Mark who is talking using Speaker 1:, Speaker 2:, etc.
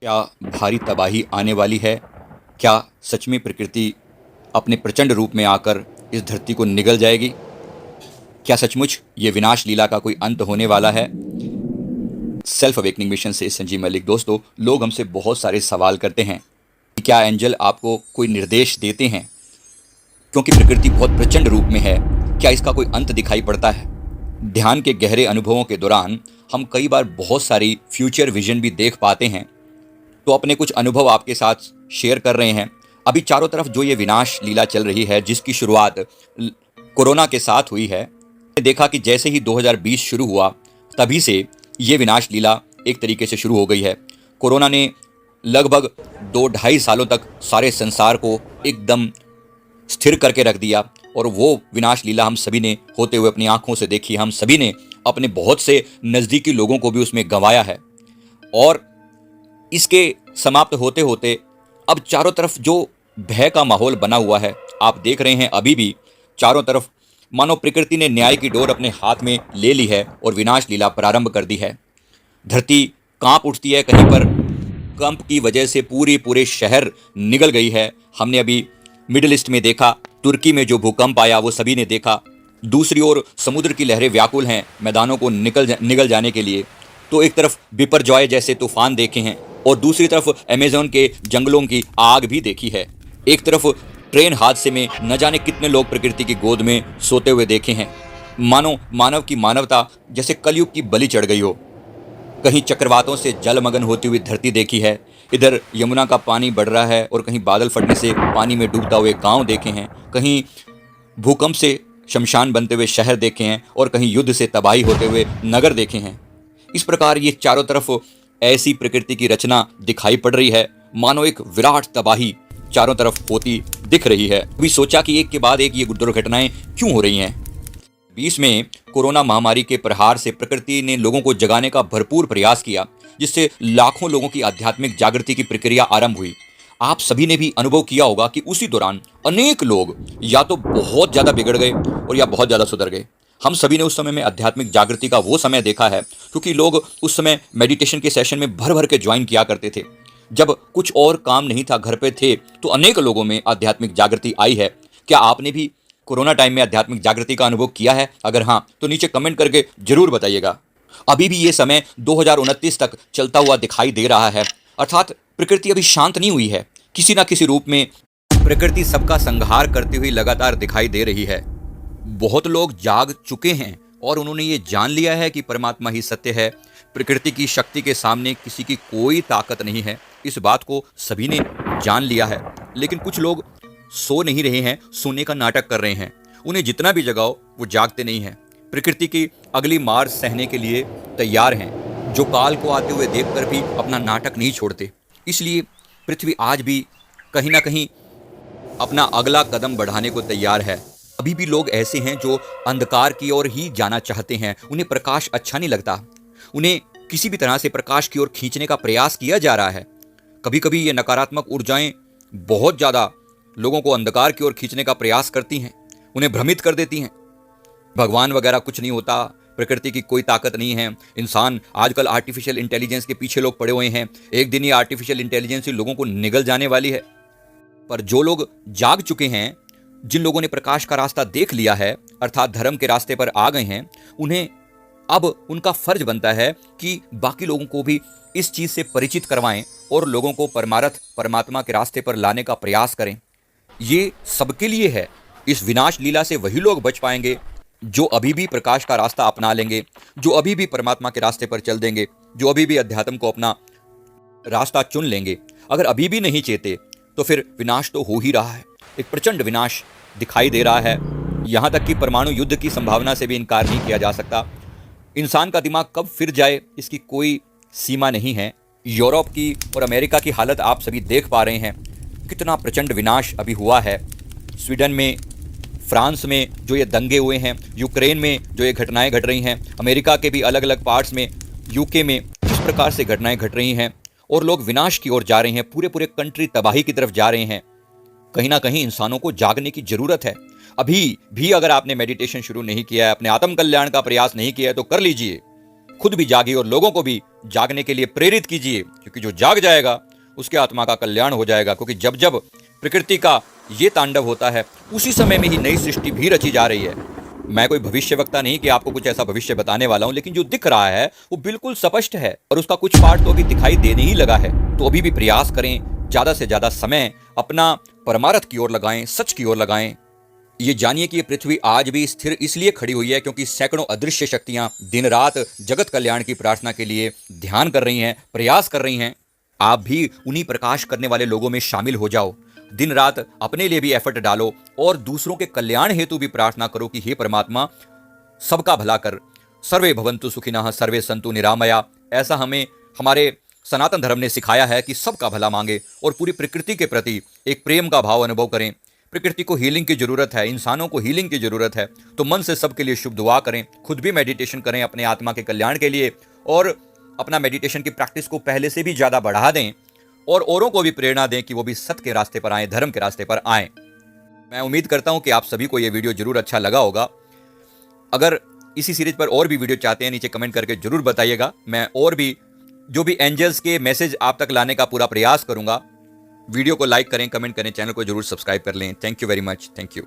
Speaker 1: क्या भारी तबाही आने वाली है? क्या सच में प्रकृति अपने प्रचंड रूप में आकर इस धरती को निगल जाएगी? क्या सचमुच ये विनाश लीला का कोई अंत होने वाला है? सेल्फ अवेकनिंग मिशन से संजीव मलिक। दोस्तों, लोग हमसे बहुत सारे सवाल करते हैं कि क्या एंजल आपको कोई निर्देश देते हैं? क्योंकि प्रकृति बहुत प्रचंड रूप में है, क्या इसका कोई अंत दिखाई पड़ता है? ध्यान के गहरे अनुभवों के दौरान हम कई बार बहुत सारी फ्यूचर विजन भी देख पाते हैं। तो अपने कुछ अनुभव आपके साथ शेयर कर रहे हैं। अभी चारों तरफ जो ये विनाश लीला चल रही है, जिसकी शुरुआत कोरोना के साथ हुई है, देखा कि जैसे ही 2020 शुरू हुआ तभी से ये विनाश लीला एक तरीके से शुरू हो गई है। कोरोना ने लगभग 2-2.5 सालों तक सारे संसार को एकदम स्थिर करके रख दिया और वो विनाश लीला हम सभी ने होते हुए अपनी आंखों से देखी। हम सभी ने अपने बहुत से नज़दीकी लोगों को भी उसमें गंवाया है। और इसके समाप्त होते होते अब चारों तरफ जो भय का माहौल बना हुआ है, आप देख रहे हैं अभी भी चारों तरफ मानो प्रकृति ने न्याय की डोर अपने हाथ में ले ली है और विनाश लीला प्रारंभ कर दी है। धरती कांप उठती है, कहीं पर कंप की वजह से पूरे शहर निगल गई है। हमने अभी मिडिल ईस्ट में देखा, तुर्की में जो भूकंप आया वो सभी ने देखा। दूसरी ओर समुद्र की लहरें व्याकुल हैं मैदानों को निगल जाने के लिए। तो एक तरफ बिपरजॉय जैसे तूफान देखे हैं और दूसरी तरफ अमेज़न के जंगलों की आग भी देखी है। एक तरफ ट्रेन हादसे में न जाने कितने लोग प्रकृति की गोद में सोते हुए देखे हैं। मानो मानव की मानवता जैसे कलयुग की बलि चढ़ गई हो। कहीं चक्रवातों से जलमग्न होती हुई धरती देखी है, इधर यमुना का पानी बढ़ रहा है और कहीं बादल फटने से पानी में डूबता हुए गांव देखे हैं, कहीं भूकंप से शमशान बनते हुए शहर देखे हैं और कहीं युद्ध से तबाही होते हुए नगर देखे हैं। इस प्रकार ये चारों तरफ ऐसी प्रकृति की रचना दिखाई पड़ रही है, मानो एक विराट तबाही चारों तरफ होती दिख रही है। अभी सोचा कि एक के बाद एक ये दुर्घटनाएं क्यों हो रही हैं। 20 में कोरोना महामारी के प्रहार से प्रकृति ने लोगों को जगाने का भरपूर प्रयास किया, जिससे लाखों लोगों की आध्यात्मिक जागृति की प्रक्रिया आरंभ हुई। आप सभी ने भी अनुभव किया होगा कि उसी दौरान अनेक लोग या तो बहुत ज़्यादा बिगड़ गए और या बहुत ज़्यादा सुधर गए। हम सभी ने उस समय में आध्यात्मिक जागृति का वो समय देखा है, क्योंकि लोग उस समय मेडिटेशन के सेशन में भर भर के ज्वाइन किया करते थे। जब कुछ और काम नहीं था, घर पे थे, तो अनेक लोगों में आध्यात्मिक जागृति आई है। क्या आपने भी कोरोना टाइम में आध्यात्मिक जागृति का अनुभव किया है? अगर हाँ, तो नीचे कमेंट करके जरूर बताइएगा। अभी भी ये समय 2029 तक चलता हुआ दिखाई दे रहा है, अर्थात प्रकृति अभी शांत नहीं हुई है। किसी ना किसी रूप में प्रकृति सबका संहार करती हुई लगातार दिखाई दे रही है। बहुत लोग जाग चुके हैं और उन्होंने ये जान लिया है कि परमात्मा ही सत्य है, प्रकृति की शक्ति के सामने किसी की कोई ताकत नहीं है। इस बात को सभी ने जान लिया है, लेकिन कुछ लोग सो नहीं रहे हैं, सोने का नाटक कर रहे हैं। उन्हें जितना भी जगाओ वो जागते नहीं हैं। प्रकृति की अगली मार सहने के लिए तैयार हैं, जो काल को आते हुए देखकर भी अपना नाटक नहीं छोड़ते। इसलिए पृथ्वी आज भी कहीं ना कहीं अपना अगला कदम बढ़ाने को तैयार है। अभी भी लोग ऐसे हैं जो अंधकार की ओर ही जाना चाहते हैं। उन्हें प्रकाश अच्छा नहीं लगता, उन्हें किसी भी तरह से प्रकाश की ओर खींचने का प्रयास किया जा रहा है। कभी कभी ये नकारात्मक ऊर्जाएं बहुत ज़्यादा लोगों को अंधकार की ओर खींचने का प्रयास करती हैं, उन्हें भ्रमित कर देती हैं। भगवान वगैरह कुछ नहीं होता, प्रकृति की कोई ताकत नहीं है। इंसान आजकल आर्टिफिशियल इंटेलिजेंस के पीछे लोग पड़े हुए हैं। एक दिन ये आर्टिफिशियल इंटेलिजेंस ही लोगों को निगल जाने वाली है। पर जो लोग जाग चुके हैं, जिन लोगों ने प्रकाश का रास्ता देख लिया है, अर्थात धर्म के रास्ते पर आ गए हैं, उन्हें अब उनका फर्ज बनता है कि बाकी लोगों को भी इस चीज़ से परिचित करवाएं और लोगों को परमार्थ परमात्मा के रास्ते पर लाने का प्रयास करें। ये सबके लिए है। इस विनाश लीला से वही लोग बच पाएंगे जो अभी भी प्रकाश का रास्ता अपना लेंगे, जो अभी भी परमात्मा के रास्ते पर चल देंगे, जो अभी भी अध्यात्म को अपना रास्ता चुन लेंगे। अगर अभी भी नहीं चेते तो फिर विनाश तो हो ही रहा है। एक प्रचंड विनाश दिखाई दे रहा है। यहाँ तक कि परमाणु युद्ध की संभावना से भी इनकार नहीं किया जा सकता। इंसान का दिमाग कब फिर जाए इसकी कोई सीमा नहीं है। यूरोप की और अमेरिका की हालत आप सभी देख पा रहे हैं, कितना प्रचंड विनाश अभी हुआ है। स्वीडन में, फ्रांस में जो ये दंगे हुए हैं, यूक्रेन में जो ये घटनाएं घट रही हैं, अमेरिका के भी अलग अलग पार्ट्स में, यूके में इस प्रकार से घटनाएं घट रही हैं और लोग विनाश की ओर जा रहे हैं। पूरे कंट्री तबाही की तरफ जा रहे हैं। कहीं ना कहीं इंसानों को जागने की जरूरत है। अभी भी अगर आपने मेडिटेशन शुरू नहीं किया है, अपने आत्म कल्याण का प्रयास नहीं किया है, तो कर लीजिए। खुद भी जागिए और लोगों को भी जागने के लिए प्रेरित कीजिए, क्योंकि जो जाग जाएगा उसके आत्मा का कल्याण हो जाएगा। क्योंकि जब जब प्रकृति का ये तांडव होता है उसी समय में ही नई सृष्टि भी रची जा रही है। मैं कोई भविष्यवक्ता नहीं कि आपको कुछ ऐसा भविष्य बताने वाला हूं, लेकिन जो दिख रहा है वो बिल्कुल स्पष्ट है और उसका कुछ पार्ट तो अभी दिखाई देने ही लगा है। तो अभी भी प्रयास करें, ज्यादा से ज्यादा समय अपना परमार्थ की ओर लगाएं, सच की ओर लगाएं। ये जानिए कि ये पृथ्वी आज भी स्थिर इसलिए खड़ी हुई है क्योंकि सैकड़ों अदृश्य शक्तियां दिन रात जगत कल्याण की प्रार्थना के लिए ध्यान कर रही हैं, प्रयास कर रही हैं। आप भी उन्हीं प्रकाश करने वाले लोगों में शामिल हो जाओ। दिन रात अपने लिए भी एफर्ट डालो और दूसरों के कल्याण हेतु भी प्रार्थना करो कि हे परमात्मा, सबका भला कर, सर्वे भवन्तु सुखिनः सर्वे सन्तु निरामया। ऐसा हमें हमारे सनातन धर्म ने सिखाया है कि सबका भला मांगे और पूरी प्रकृति के प्रति एक प्रेम का भाव अनुभव करें। प्रकृति को हीलिंग की जरूरत है, इंसानों को हीलिंग की जरूरत है, तो मन से सबके लिए शुभ दुआ करें, खुद भी मेडिटेशन करें अपने आत्मा के कल्याण के लिए और अपना मेडिटेशन की प्रैक्टिस को पहले से भी ज़्यादा बढ़ा दें और औरों को भी प्रेरणा दें कि वो भी सत्य के रास्ते पर आएँ, धर्म के रास्ते पर आएँ। मैं उम्मीद करता हूँ कि आप सभी को ये वीडियो जरूर अच्छा लगा होगा। अगर इसी सीरीज पर और भी वीडियो चाहते हैं नीचे कमेंट करके जरूर बताइएगा। मैं और भी जो भी एंजल्स के मैसेज आप तक लाने का पूरा प्रयास करूंगा। वीडियो को लाइक करें, कमेंट करें, चैनल को जरूर सब्सक्राइब कर लें। Thank you very much. Thank you.